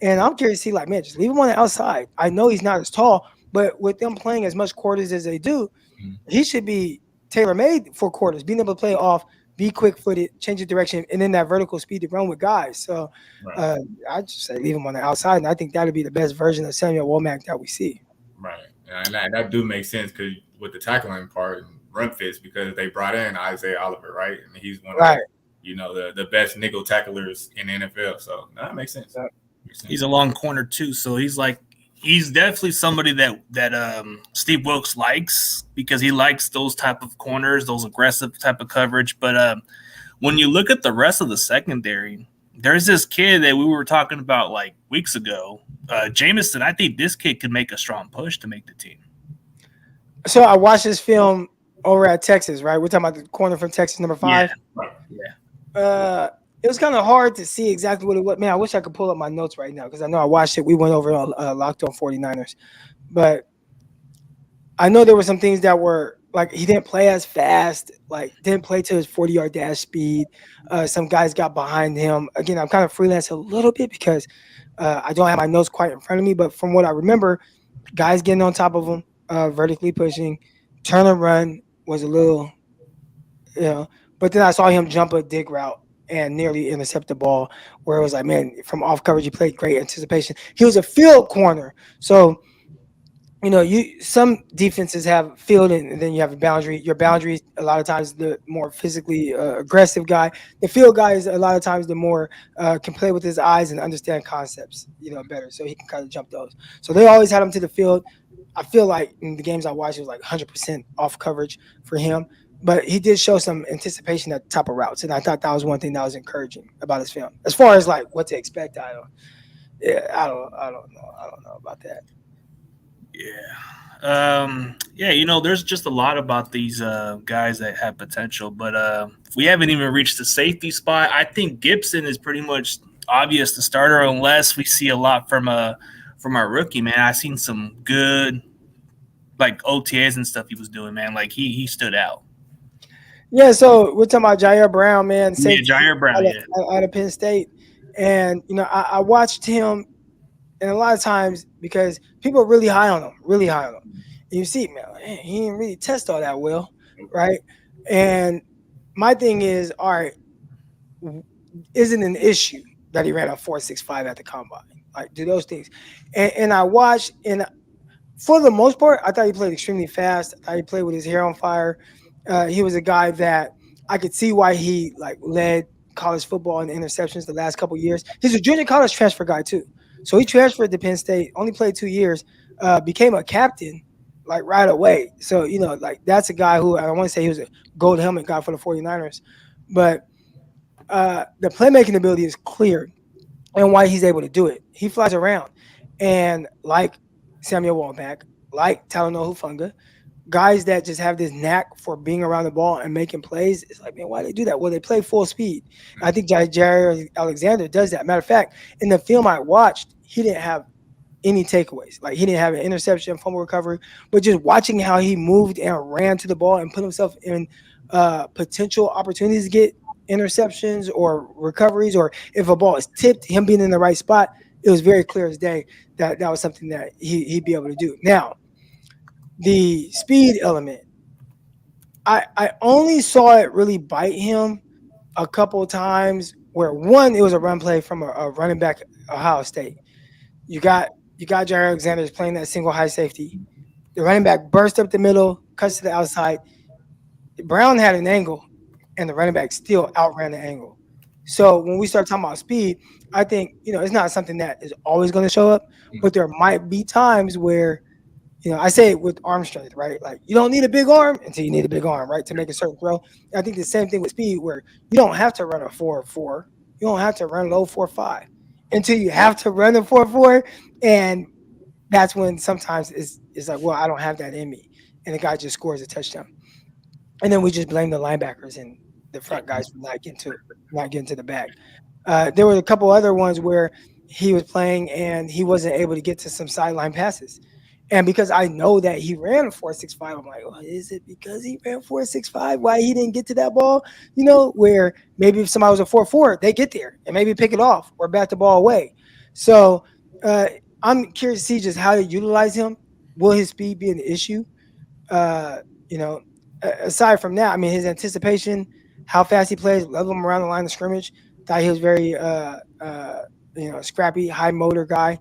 And I'm curious to see, like, man, just leave him on the outside. I know he's not as tall, but with them playing as much quarters as they do, he should be tailor-made for quarters, being able to play off, be quick-footed, change the direction, and then that vertical speed to run with guys. So I just say leave him on the outside, and I think that would be the best version of Samuel Womack that we see. Right, and that do make sense because with the tackling part and run fits, because they brought in Isaiah Oliver, right? And he's one of the best nickel tacklers in the NFL. So that makes sense. He's a long corner too, so he's definitely somebody that Steve Wilkes likes, because he likes those type of corners, those aggressive type of coverage. But when you look at the rest of the secondary, there's this kid that we were talking about like weeks ago, Jameson. I think this kid could make a strong push to make the team. So I watched this film over at Texas, right? We're talking about the corner from Texas, number 5. Yeah. It was kind of hard to see exactly what it was. Man, I wish I could pull up my notes right now because I know I watched it. We went over Locked On 49ers. But I know there were some things that were like he didn't play as fast, like didn't play to his 40-yard dash speed. Some guys got behind him. Again, I'm kind of freelance a little bit because I don't have my notes quite in front of me. But from what I remember, guys getting on top of him, vertically pushing, turn and run was a little, But then I saw him jump a dig route and nearly intercept the ball, where it was like, man, from off coverage, he played great anticipation. He was a field corner. So, some defenses have field and then you have a boundary. Your boundary, a lot of times, the more physically aggressive guy. The field guy is a lot of times the more can play with his eyes and understand concepts, better. So he can kind of jump those. So they always had him to the field. I feel like in the games I watched, it was like 100% off coverage for him. But he did show some anticipation at the top of routes, and I thought that was one thing that was encouraging about his film. As far as like what to expect, I don't know about that. Yeah. There's just a lot about these guys that have potential, but we haven't even reached the safety spot. I think Gibson is pretty much obvious the starter, unless we see a lot from our rookie, man. I've seen some good like OTAs and stuff he was doing, man. Like he stood out. Yeah, so we're talking about Jair Brown, man, Yeah, safety Jair Brown. Yeah. out of Penn State, and I watched him, and a lot of times because people are really high on him, really high on him. And you see, man, he didn't really test all that well, right? And my thing is, all right, isn't an issue that he ran a 4.65 at the combine. Like, do those things, and I watched, and for the most part, I thought he played extremely fast. I thought he played with his hair on fire. He was a guy that I could see why he like led college football in interceptions the last couple of years. He's a junior college transfer guy too, so he transferred to Penn State. Only played 2 years. Became a captain like right away. So like that's a guy who I want to say he was a gold helmet guy for the 49ers, but the playmaking ability is clear and why he's able to do it. He flies around, and like Samuel Wallback, like Talanoa Hufanga, guys that just have this knack for being around the ball and making plays. It's like, man, why do they do that? Well, they play full speed. I think Jair Alexander does that. Matter of fact, in the film I watched, he didn't have any takeaways. Like he didn't have an interception, fumble recovery, but just watching how he moved and ran to the ball and put himself in potential opportunities to get interceptions or recoveries, or if a ball is tipped, him being in the right spot, it was very clear as day that that was something that he'd be able to do. Now, the speed element, I only saw it really bite him a couple of times where one, it was a run play from a running back Ohio State. You got Jair Alexander playing that single high safety. The running back burst up the middle, cuts to the outside. Brown had an angle, and the running back still outran the angle. So when we start talking about speed, I think it's not something that is always going to show up, but there might be times where I say it with arm strength, right? Like you don't need a big arm until you need a big arm, right, to make a certain throw. I think the same thing with speed, where you don't have to run a 4.4, you don't have to run low 4.5 until you have to run a 4.4, and that's when sometimes it's like, well, I don't have that in me, and the guy just scores a touchdown, and then we just blame the linebackers and the front guys for not getting to the bag. There were a couple other ones where he was playing and he wasn't able to get to some sideline passes. And because I know that he ran a 4.65, I'm like, oh, is it because he ran 4.65 why he didn't get to that ball? Where maybe if somebody was a 4.4, they get there and maybe pick it off or bat the ball away. So I'm curious to see just how to utilize him. Will his speed be an issue? Uh, you know, Aside from that, I mean, his anticipation, how fast he plays, love him around the line of scrimmage. Thought he was very, scrappy, high motor guy.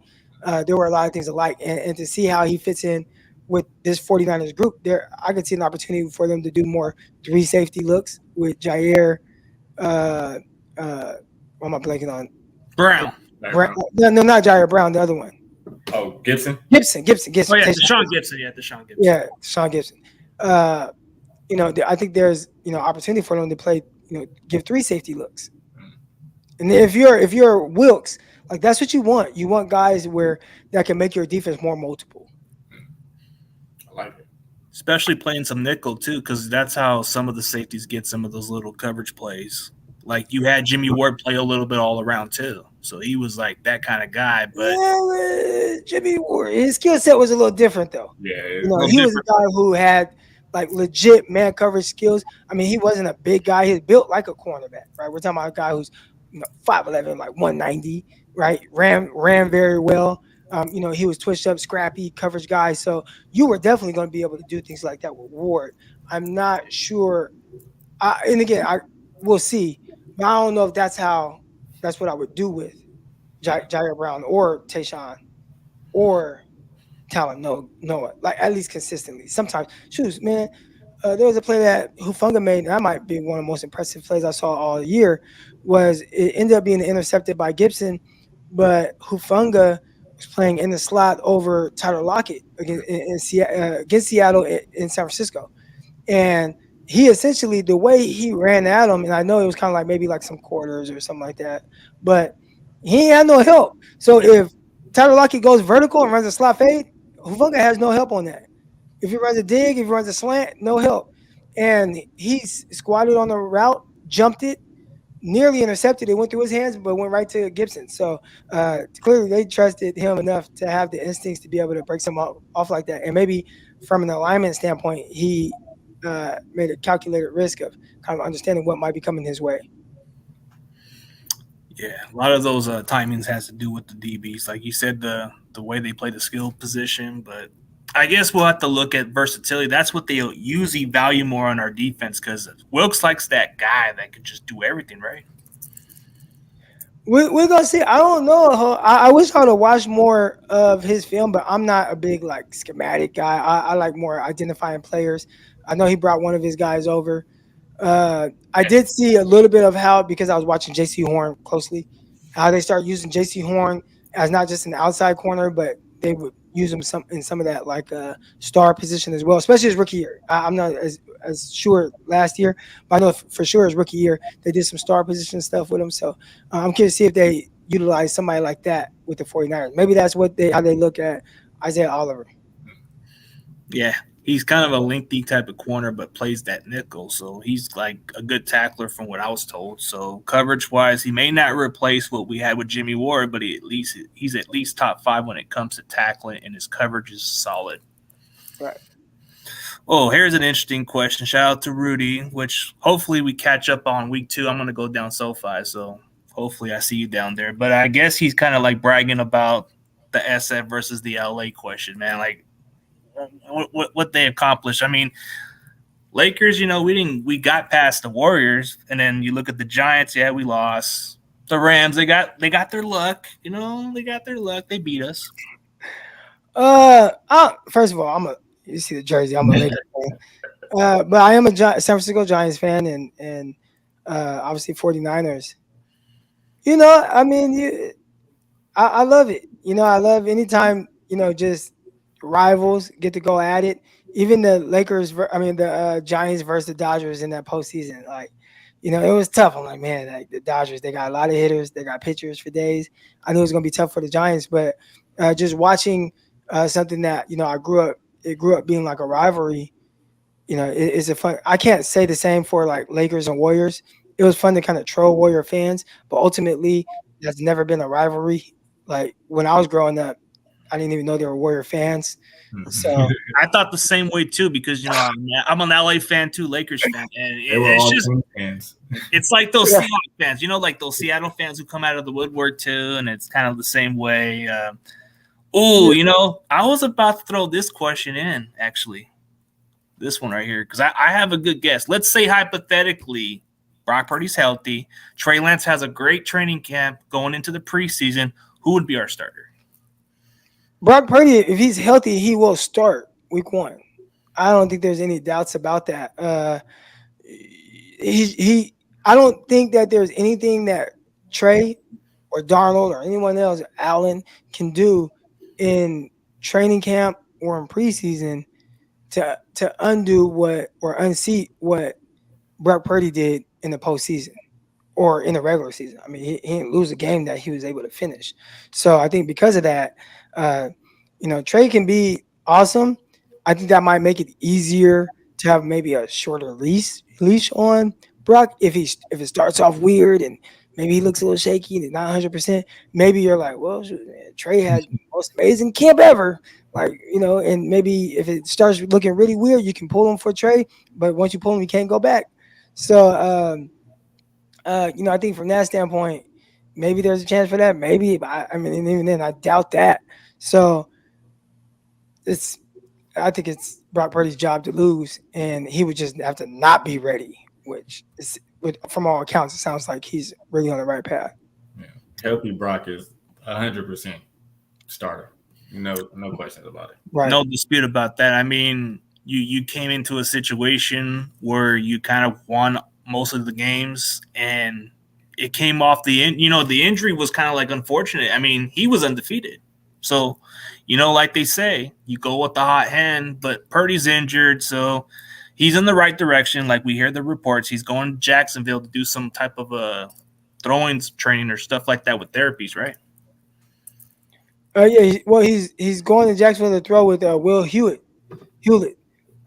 There were a lot of things alike, and to see how he fits in with this 49ers group, there I could see an opportunity for them to do more three safety looks with Jair. Uh, what am I blanking on? Brown. No, not Jair Brown. The other one. Oh, Gibson. Gibson. Oh yeah, Deshaun Gibson. Yeah, Deshaun Gibson. Yeah, Deshaun Gibson. I think there's opportunity for them to play. Give three safety looks. And if you're Wilkes, like that's what you want. You want guys that can make your defense more multiple. I like it. Especially playing some nickel too, because that's how some of the safeties get some of those little coverage plays. Like you had Jimmy Ward play a little bit all around too, so he was like that kind of guy. But Jimmy Ward, his skill set was a little different though. Yeah, he was a guy who had like legit man coverage skills. I mean, he wasn't a big guy. He's built like a cornerback, right? We're talking about a guy who's 5'11", like 190, right? Ran very well. He was twitched up, scrappy coverage guy. So you were definitely going to be able to do things like that with Ward. I'm not sure. And again, we'll see. But I don't know if that's what I would do with Jair Brown or Tayshaun or Talanoa, like at least consistently. Sometimes, shoes, man. There was a play that Hufanga made, and that might be one of the most impressive plays I saw all year. Was it ended up being intercepted by Gibson, but Hufanga was playing in the slot over Tyler Lockett against Seattle in San Francisco, and he essentially, the way he ran at him, and I know it was kind of like maybe like some quarters or something like that, but he had no help. So if Tyler Lockett goes vertical and runs a slot fade, Hufanga has no help on that. If he runs a dig, if he runs a slant, no help. And he squatted on the route, jumped it, nearly intercepted. It went through his hands, but went right to Gibson. So clearly they trusted him enough to have the instincts to be able to break some off like that. And maybe from an alignment standpoint, he made a calculated risk of kind of understanding what might be coming his way. Yeah, a lot of those timings has to do with the DBs, like you said, the way they play the skill position. But I guess we'll have to look at versatility. That's what they usually value more on our defense because Wilkes likes that guy that can just do everything, right? We're gonna see. I don't know. I wish I would have watched more of his film, but I'm not a big like schematic guy. I like more identifying players. I know he brought one of his guys over. I did see a little bit of how, because I was watching JC Horn closely, how they start using JC Horn as not just an outside corner, but they would use him in some of that like star position as well, especially his rookie year. I'm not as sure last year, but I know for sure his rookie year they did some star position stuff with him. So I'm curious to see if they utilize somebody like that with the 49ers. Maybe that's how they look at Isaiah Oliver. Yeah, he's kind of a lengthy type of corner, but plays that nickel. So he's like a good tackler from what I was told. So coverage wise, he may not replace what we had with Jimmy Ward, but he's at least top 5 when it comes to tackling, and his coverage is solid. Right. Oh, here's an interesting question. Shout out to Rudy, which hopefully we catch up on week 2. I'm going to go down SoFi, so hopefully I see you down there. But I guess he's kind of like bragging about the SF versus the LA question, man. Like, what they accomplished. I mean, Lakers, we got past the Warriors, and then you look at the Giants. Yeah, we lost. The Rams, they got their luck. They got their luck. They beat us. First of all, you see the jersey. I'm a Lakers fan, but I am a San Francisco Giants fan, and obviously 49ers. I mean, I love it. I love anytime just rivals get to go at it. Even the the Giants versus the Dodgers in that postseason, like, it was tough. I'm like, man, like the Dodgers, they got a lot of hitters, they got pitchers for days. I knew it was gonna be tough for the Giants, but just watching something that it grew up being like a rivalry. It's a fun. I can't say the same for like Lakers and Warriors. It was fun to kind of troll Warrior fans, but ultimately, that's never been a rivalry. Like when I was growing up, I didn't even know they were Warrior fans. So I thought the same way too, because I'm an LA fan too, Lakers fan, and it's just fans. It's like those Seattle fans, like those Seattle fans who come out of the woodwork too, and it's kind of the same way. I was about to throw this question in, actually, this one right here, because I have a good guess. Let's say hypothetically, Brock Purdy's healthy, Trey Lance has a great training camp going into the preseason. Who would be our starter? Brock Purdy, if he's healthy, he will start week 1. I don't think there's any doubts about that. I don't think that there's anything that Trey or Darnold or anyone else, Allen, can do in training camp or in preseason to undo or unseat what Brock Purdy did in the postseason or in the regular season. I mean, he didn't lose a game that he was able to finish. So I think because of that, Trey can be awesome. I think that might make it easier to have maybe a shorter leash on Brock if it starts off weird and maybe he looks a little shaky and not 100%. Maybe you're like, well, shoot, man, Trey had the most amazing camp ever. Like, and maybe if it starts looking really weird, you can pull him for Trey. But once you pull him, you can't go back. So, I think from that standpoint, maybe there's a chance for that. Maybe, but even then, I doubt that. So, I think it's Brock Purdy's job to lose, and he would just have to not be ready, which is, from all accounts, it sounds like he's really on the right path. Yeah, healthy Brock is 100% starter. No questions about it. Right. No dispute about that. I mean, you came into a situation where you kind of won most of the games, and it came off the injury was kind of like unfortunate. I mean, he was undefeated. So, like they say, you go with the hot hand, but Purdy's injured, so he's in the right direction. Like we hear the reports, he's going to Jacksonville to do some type of throwing training or stuff like that with therapies, right? Yeah. Well, he's going to Jacksonville to throw with Will Hewlett.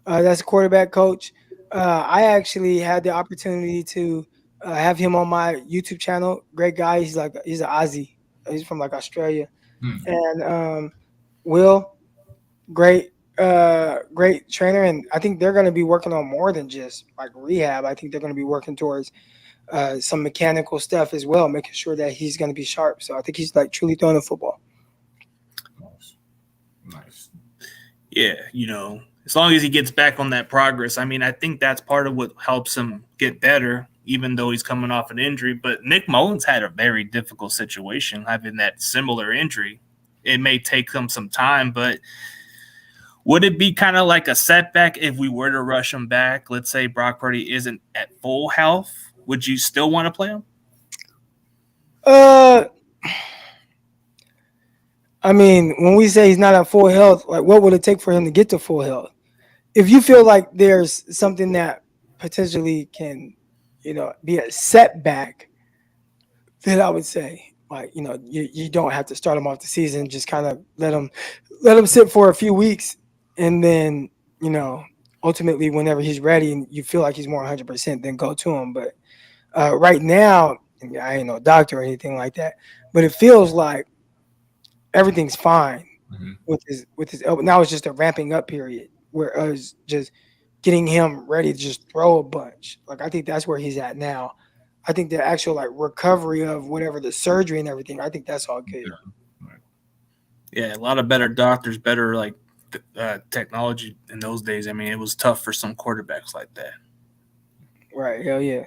That's a quarterback coach. I actually had the opportunity to have him on my YouTube channel. Great guy. He's an Aussie. He's from like Australia. And Will, great great trainer, and I think they're going to be working on more than just like rehab. I think they're going to be working towards some mechanical stuff as well, making sure that he's going to be sharp. So I think he's like truly throwing the football. Nice. Yeah, as long as he gets back on that progress. I mean, I think that's part of what helps him get better, even though he's coming off an injury. But Nick Mullins had a very difficult situation having that similar injury. It may take him some time, but would it be kind of like a setback if we were to rush him back? Let's say Brock Purdy isn't at full health. Would you still want to play him? I mean, when we say he's not at full health, like what would it take for him to get to full health? If you feel like there's something that potentially can, be a setback, then I would say, like, you don't have to start him off the season. Just kind of let him sit for a few weeks, and then, ultimately whenever he's ready and you feel like he's more 100%, then go to him. But right now, I ain't no doctor or anything like that, but it feels like everything's fine with his elbow. Now it's just a ramping up period where it's just getting him ready to just throw a bunch. Like, I think that's where he's at now. I think the actual like recovery of whatever the surgery and everything, I think that's all good. Yeah, a lot of better doctors, better like technology in those days. I mean, it was tough for some quarterbacks like that. Right. Hell yeah.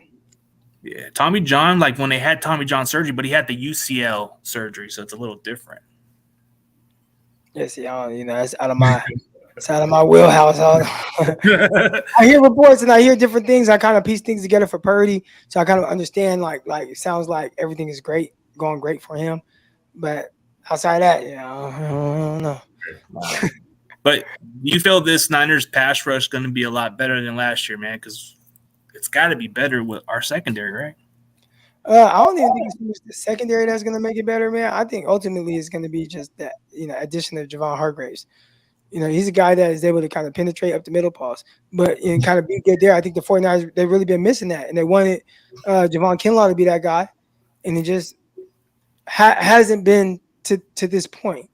Yeah. Tommy John, like when they had Tommy John surgery, but he had the UCL surgery, so it's a little different. Yes, that's out of my wheelhouse. I hear reports and I hear different things. I kind of piece things together for Purdy, so I kind of understand. Like it sounds like everything is going great for him. But outside that, I don't know. But you feel this Niners pass rush is going to be a lot better than last year, man? Because it's got to be better with our secondary, right? I don't even think it's just the secondary that's going to make it better, man. I think ultimately it's going to be just that, addition of Javon Hargraves. He's a guy that is able to kind of penetrate up the middle pass, but kind of be good there. I think the 49ers, they've really been missing that, and they wanted Javon Kinlaw to be that guy, and he just hasn't been to this point.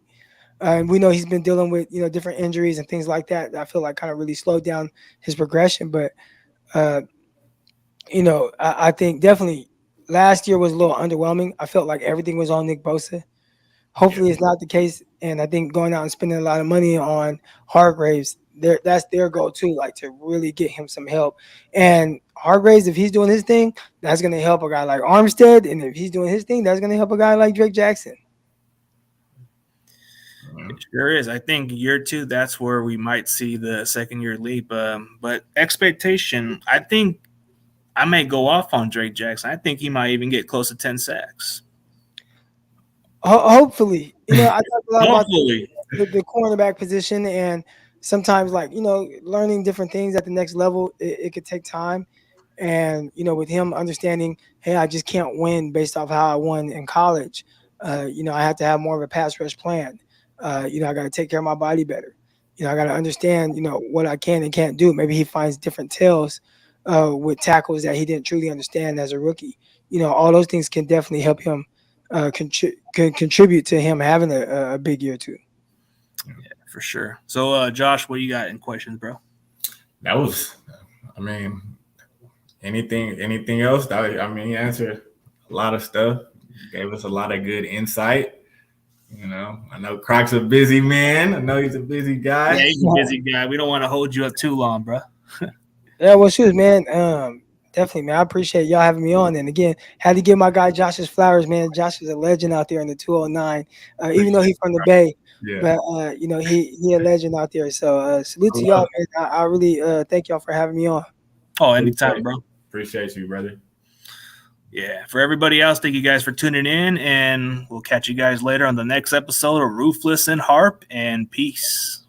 We know he's been dealing with, different injuries and things like that I feel like kind of really slowed down his progression. But, I think definitely last year was a little underwhelming. I felt like everything was on Nick Bosa. Hopefully it's not the case. And I think going out and spending a lot of money on Hargraves, that's their goal too, like to really get him some help. And Hargraves, if he's doing his thing, that's going to help a guy like Armstead. And if he's doing his thing, that's going to help a guy like Drake Jackson. It sure is. I think year 2, that's where we might see the second-year leap. But expectation, I think I may go off on Drake Jackson. I think he might even get close to 10 sacks. Hopefully. I talk a lot about the cornerback position, and sometimes, like, learning different things at the next level, it could take time. And, with him understanding, hey, I just can't win based off how I won in college. I have to have more of a pass rush plan. I got to take care of my body better. I got to understand, what I can and can't do. Maybe he finds different tells with tackles that he didn't truly understand as a rookie. All those things can definitely help him contribute to him having a big year too. Yeah, for sure. So, Josh, what you got in questions, bro? That was, anything else? He answered a lot of stuff. Gave us a lot of good insight. I know Croc's a busy man. I know he's a busy guy. Yeah, he's a busy guy. We don't want to hold you up too long, bro. Yeah, well, shoot, man. Definitely, man. I appreciate y'all having me on. And again, had to give my guy Josh his flowers, man. Josh is a legend out there in the 209, even though he's from the Bay. Yeah. But he a legend out there. So salute to y'all, man. I really thank y'all for having me on. Oh, anytime, bro. Appreciate you, brother. Yeah, for everybody else, thank you guys for tuning in, and we'll catch you guys later on the next episode of Ruthless and Harp, and peace.